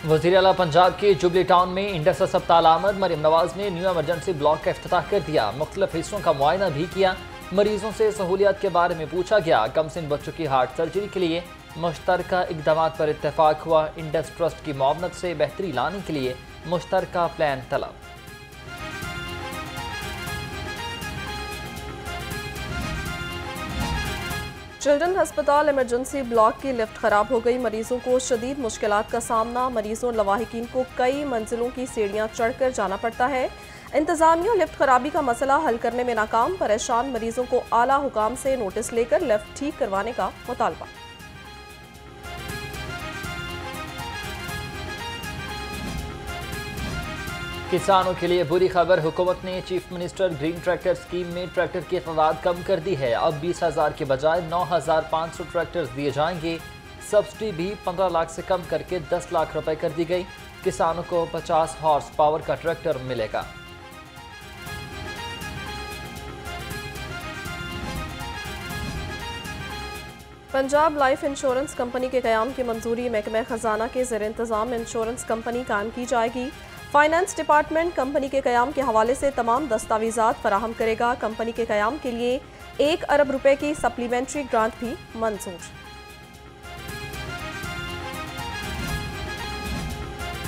वज़ीर आला पंजाब के जुबली टाउन में इंडस अस्पताल आमद मरीम नवाज ने न्यू एमरजेंसी ब्लॉक का इफ्तिताह कर दिया। मुख्तलिफ हिस्सों का मुआयना भी किया। मरीजों से सहूलियात के बारे में पूछा गया। कमसिन बच्चों की हार्ट सर्जरी के लिए मुश्तरका इक़दाम पर इत्तेफाक हुआ। इंडस ट्रस्ट की मुआवनत से बेहतरी लाने के लिए मुश्तरका प्लान तलब। चिल्ड्रन अस्पताल इमरजेंसी ब्लॉक की लिफ्ट खराब हो गई। मरीजों को शदीद मुश्किलात का सामना। मरीजों लवाहिकीन को कई मंजिलों की सीढ़ियां चढ़कर जाना पड़ता है। इंतजामिया लिफ्ट खराबी का मसला हल करने में नाकाम। परेशान मरीजों को आला हुकाम से नोटिस लेकर लिफ्ट ठीक करवाने का मुतालबा। किसानों के लिए बुरी खबर। हुकूमत ने chief minister green tractor scheme में ट्रैक्टर की तादाद कम कर दी है। अब 20,000 के बजाय 9,500 ट्रैक्टर्स दिए जाएंगे। सब्सिडी भी 15 लाख से कम करके 10 लाख रुपए कर दी गई। किसानों को 50 हॉर्स पावर का ट्रैक्टर मिलेगा। पंजाब लाइफ इंश्योरेंस कंपनी के क़याम की मंजूरी। महकमा खजाना के ज़ेर इंतज़ाम इंश्योरेंस कंपनी कायम की जाएगी। फाइनेंस डिपार्टमेंट कंपनी के क़याम के हवाले से तमाम दस्तावेज़ात फराहम करेगा। कंपनी के क़याम के लिए 1 अरब रुपए की सप्लीमेंट्री ग्रांट भी मंजूर।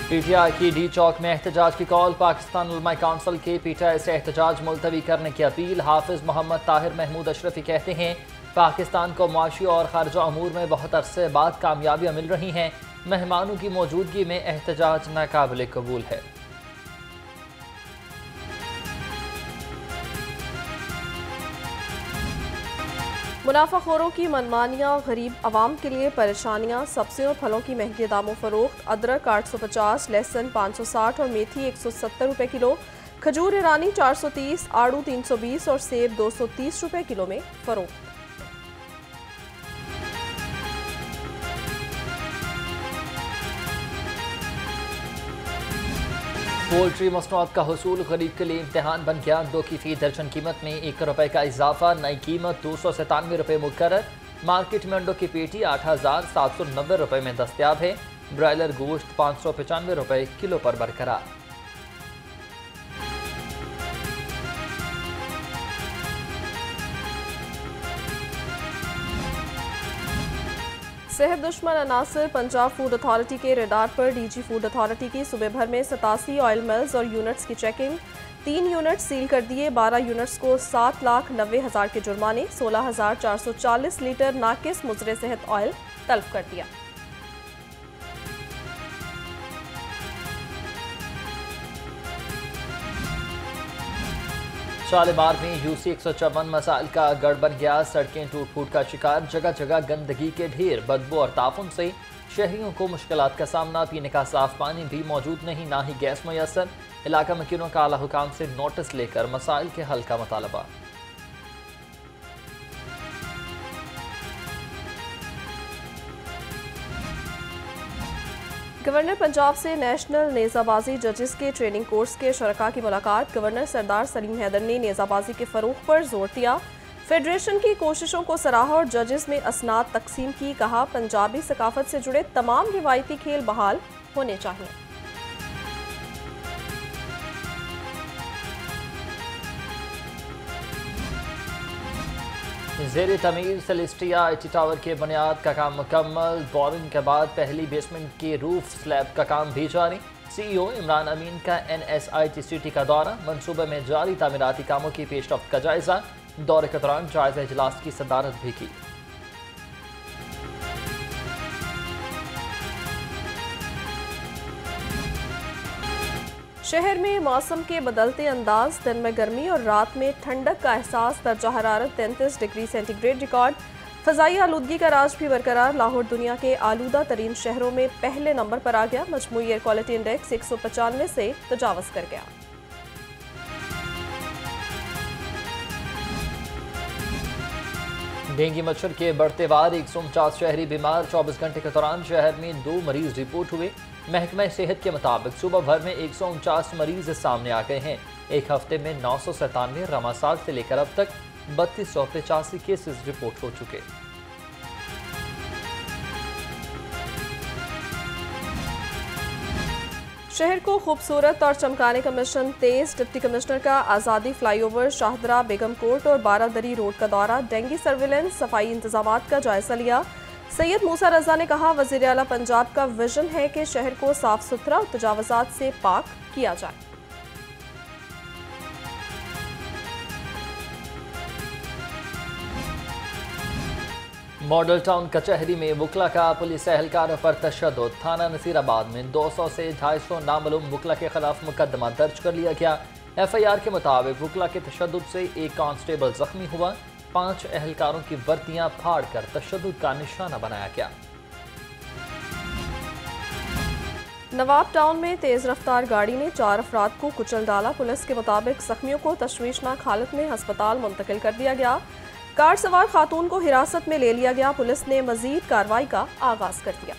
पीटीआई की डी चौक में एहतजाज की कॉल। पाकिस्तान उलमा काउंसिल के पीटीआई से एहतजाज मुलतवी करने की अपील। हाफिज मोहम्मद ताहिर महमूद अशरफी कहते हैं पाकिस्तान को मुआशी और खारजा अमूर में बहुत अरसे बाद कामयाबियां मिल रही हैं। मेहमानों की मौजूदगी में एहतजाज नाकाबिल कबूल है। मुनाफाखोरों की मनमानियाँ, गरीब आवाम के लिए परेशानियाँ। सब्जियों फलों की महंगे दामों फरोख्त। अदरक 850, लहसुन 560 और मेथी 170 रुपए किलो। खजूर ईरानी 430, आड़ू 320 और सेब 230 रुपए किलो में फरोख्त। पोल्ट्री मसनूआत का हुसूल गरीब के लिए इम्तहान बन गया। 2 की फी दर्जन कीमत में 1 रुपए का इजाफा। नई कीमत 297 रुपए मुकर्रर। मार्केट में अंडों की पेटी 8,790 रुपए में दस्तयाब है। ब्रायलर गोश्त 595 रुपए किलो पर बरकरार। सेहत दुश्मन अनासर। पंजाब फूड अथॉरिटी के रेडार पर। डीजी फूड अथॉरिटी की सुबह भर में 87 ऑयल मिल्स और यूनिट्स की चेकिंग। 3 यूनिट्स सील कर दिए। 12 यूनिट्स को 7,90,000 के जुर्माने। 16,440 लीटर नाकिस मुजरे सेहत ऑयल तलब कर दिया। शालीमार में यूसी 154 मसाइल का गढ़ बन गया। सड़कें टूट फूट का शिकार। जगह जगह गंदगी के ढेर। बदबू और ताफुन से शहरियों को मुश्किलात का सामना। पीने का साफ पानी भी मौजूद नहीं, ना ही गैस मुयसर। इलाका मकीनों का आला हुकाम से नोटिस लेकर मसाइल के हल का मुतालबा। गवर्नर पंजाब से नेशनल नेज़ाबाजी जजेस के ट्रेनिंग कोर्स के शरका की मुलाकात। गवर्नर सरदार सलीम हैदर ने नेज़ाबाजी के फ़रोग़ पर जोर दिया। फेडरेशन की कोशिशों को सराहा और जजेस में असनाद तकसीम की। कहा पंजाबी सकाफत से जुड़े तमाम रिवायती खेल बहाल होने चाहिए। ज़ेर तमीर सेलेस्टिया आईटी टावर के बुनियाद का काम मुकम्मल। बोरिंग के बाद पहली बेसमेंट के रूफ स्लैब का काम भी जारी। सीईओ इमरान अमीन का NSIT सिटी का दौरा। मनसूबे में जारी तामीराती कामों की पेशरफ्त का जायजा। दौरे के दौरान जायजा इजलास की सदारत भी की। शहर में मौसम के बदलते अंदाज। दिन में गर्मी और रात में ठंडक का एहसास। दर्जा हरारत 33 डिग्री सेंटीग्रेड रिकॉर्ड। फ़ज़ाई आलूदगी का राज भी बरकरार। लाहौर दुनिया के आलूदा तरीन शहरों में पहले नंबर पर आ गया। मजमूई एयर क्वालिटी इंडेक्स 195 से तजावज़ कर गया। डेंगू मच्छर के बढ़ते वार। 149 शहरी बीमार। 24 घंटे के दौरान शहर में 2 मरीज रिपोर्ट हुए। महकमा सेहत के मुताबिक सुबह भर में 149 मरीज सामने आ गए हैं। एक हफ्ते में 997 रमासाल से लेकर अब तक 3285 केसेस रिपोर्ट हो चुके। शहर को खूबसूरत और चमकाने का मिशन तेज। डिप्टी कमिश्नर का आज़ादी फ्लाईओवर, शाहदरा, बेगम कोर्ट और बारादरी रोड का दौरा। डेंगू सर्विलेंस, सफाई इंतजामात का जायजा लिया। सैयद मूसा रजा ने कहा, वज़ीर आला पंजाब का विजन है कि शहर को साफ सुथरा और तजावजात से पाक किया जाए। मॉडल टाउन कचहरी में वकला का पुलिस एहलकारों पर तशद्दुद। थाना नसीराबाद में 200 से 250 नामालूम वकला के खिलाफ मुकदमा दर्ज कर लिया गया। FIR के मुताबिक वकला के तशद्दुद से एक कांस्टेबल जख्मी हुआ। 5 एहलकारों की वर्दियां फाड़ कर तशद्दुद का निशाना बनाया गया। नवाब टाउन में तेज रफ्तार गाड़ी ने 4 अफराद को कुचल डाला। पुलिस के मुताबिक जख्मियों को तशवीशनाक हालत में अस्पताल मुंतकिल कर दिया गया। कार सवार खातून को हिरासत में ले लिया गया। पुलिस ने मजीद कार्रवाई का आगाज कर दिया।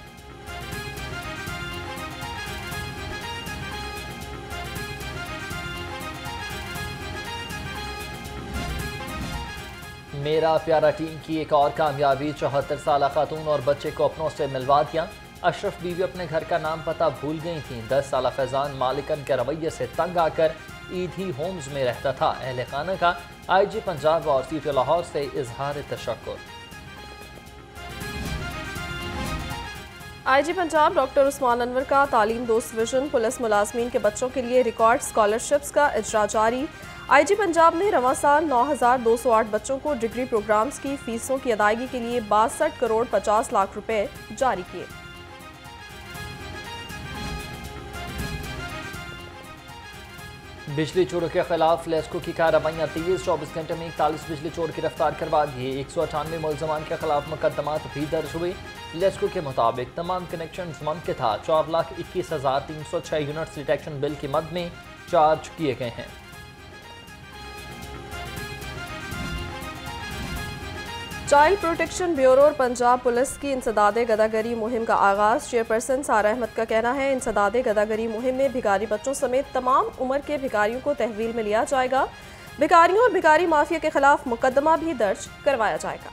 मेरा प्यारा टीम की एक और कामयाबी। 74 साल खातून और बच्चे को अपनों से मिलवा दिया। अशरफ बीवी अपने घर का नाम पता भूल गई थी। 10 साल फैजान मालिकन के रवैये से तंग आकर ईदी होम्स में रहता था। अहले खाना का IG पंजाब और CT लाहौर से इजहार तशक्कुर। IG पंजाब डॉक्टर उस्मान अनवर का तालीम दोस्त विजन। पुलिस मुलाजमीन के बच्चों के लिए रिकॉर्ड स्कॉलरशिप्स का इजरा जारी। IG पंजाब ने रवां साल 9208 बच्चों को डिग्री प्रोग्राम्स की फीसों की अदायगी के लिए 62 करोड़ 50 लाख रुपए जारी किए। बिजली चोरों के खिलाफ लेस्को की कार्रवाइयाँ तेज। 24 घंटे में 41 बिजली चोर गिरफ्तार करवा दिए। 198 मुलजमान के खिलाफ मुकदमात भी दर्ज हुए। लेस्को के मुताबिक तमाम कनेक्शन मुमकिन था। 4,21,306 यूनिट्स डिटेक्शन बिल की मद में चार्ज किए गए हैं। चाइल्ड प्रोटेक्शन ब्यूरो और पंजाब पुलिस की इंसदादे गदागरी मुहिम का आगाज। चेयरपर्सन सारा अहमद का कहना है, इंसदादे गदागरी मुहिम में भिखारी बच्चों समेत तमाम उम्र के भिखारियों को तहवील में लिया जाएगा। भिखारियों और भिखारी माफिया के खिलाफ मुकदमा भी दर्ज करवाया जाएगा।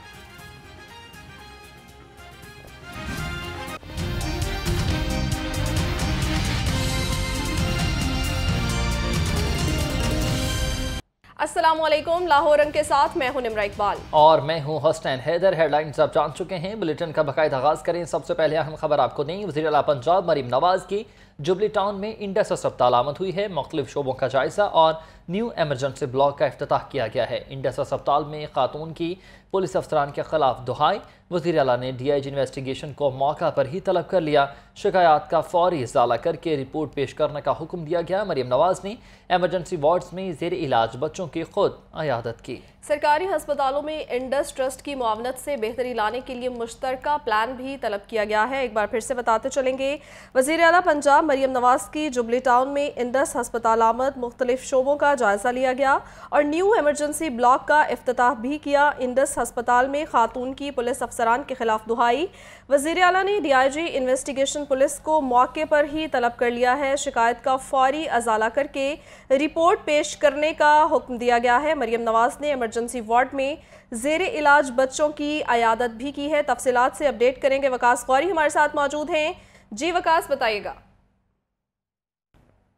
अस्सलामुअलैकुम, लाहौर रंग के साथ मैं हूं निमरा इकबाल और मैं हूं हसनैन हैदर। हेडलाइंस आप जान चुके हैं, बुलेटिन का बाकायदा आगाज करें। सबसे पहले अहम खबर आपको दें। वज़ीर आला पंजाब मरीम नवाज की जुबली टाउन में इंडस अस्पताल आमद हुई है। मुख्तलिफ शोबों का जायजा और न्यू एमरजेंसी ब्लॉक का इफ्तिताह किया गया है। इंडस अस्पताल में खातून की पुलिस अफसरान के खिलाफ दुहाई। वज़ीर आला ने DIG इन्वेस्टिगेशन को मौका पर ही तलब कर लिया। शिकायत का फौरी इजाला करके रिपोर्ट पेश करने का हुक्म दिया गया। मरीम नवाज ने एमरजेंसी वार्ड्स में ज़ेर इलाज बच्चों की खुद अयादत की। सरकारी अस्पतालों में इंडस ट्रस्ट की मुआवनत से बेहतरी लाने के लिए मुश्तरका प्लान भी तलब किया गया है। एक बार फिर से बताते चलेंगे, वज़ीर आला पंजाब मरीम नवाज की जुबली टाउन में इंडस अस्पताल आमद। मुख्तलिफ शोबों का जायजा लिया गया और न्यू एमरजेंसी ब्लॉक का इफ्तिताह भी किया। इंडस अस्पताल में खातून की पुलिस अफसरान के खिलाफ दुहाई। वज़ीर आला ने DIG इन्वेस्टिगेशन पुलिस को मौके पर ही तलब कर लिया है। शिकायत का फौरी अजाला करके रिपोर्ट पेश करने का हुक्म दिया गया है। मरीम नवाज ने एमरजेंसी वार्ड में ज़ेरे इलाज बच्चों की अयादत भी की है। तफसीलात से अपडेट करेंगे वकास गौरी हमारे साथ मौजूद हैं। जी वकास, बताइएगा।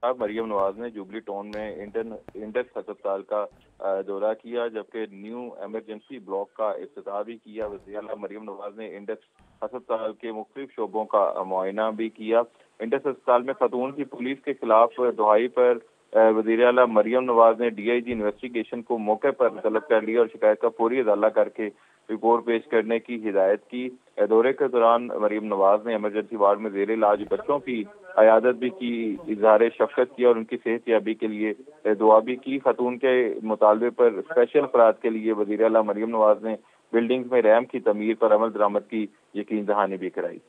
मरियम नवाज ने जुबली टाउन में इंडस अस्पताल का दौरा किया, जबकि न्यू एमरजेंसी ब्लॉक का इफ्तिताह भी किया। वज़ीर आला मरियम नवाज ने इंडस अस्पताल के मुख्तलिफ शोबों का मुआयना भी किया। इंडस अस्पताल में खातून की पुलिस के खिलाफ दुहाई पर वज़ीर आला मरियम नवाज ने DIG इन्वेस्टिगेशन को मौके पर तलब कर लिया और शिकायत का फौरी अदाला करके रिपोर्ट पेश करने की हिदायत की। दौरे के दौरान मरियम नवाज ने एमरजेंसी वार्ड में ज़ेरे इलाज बच्चों की अयादत भी की, इजहार शफकत किया और उनकी सेहतयाबी के लिए दुआ भी की। खातून के मुतालबे पर स्पेशल अफराद के लिए वज़ीर आला मरियम नवाज ने बिल्डिंग में रैम की तमीर पर अमल दरामद की यकीन दहानी भी कराई।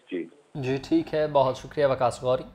जी ठीक है, बहुत शुक्रिया वकास गौरी।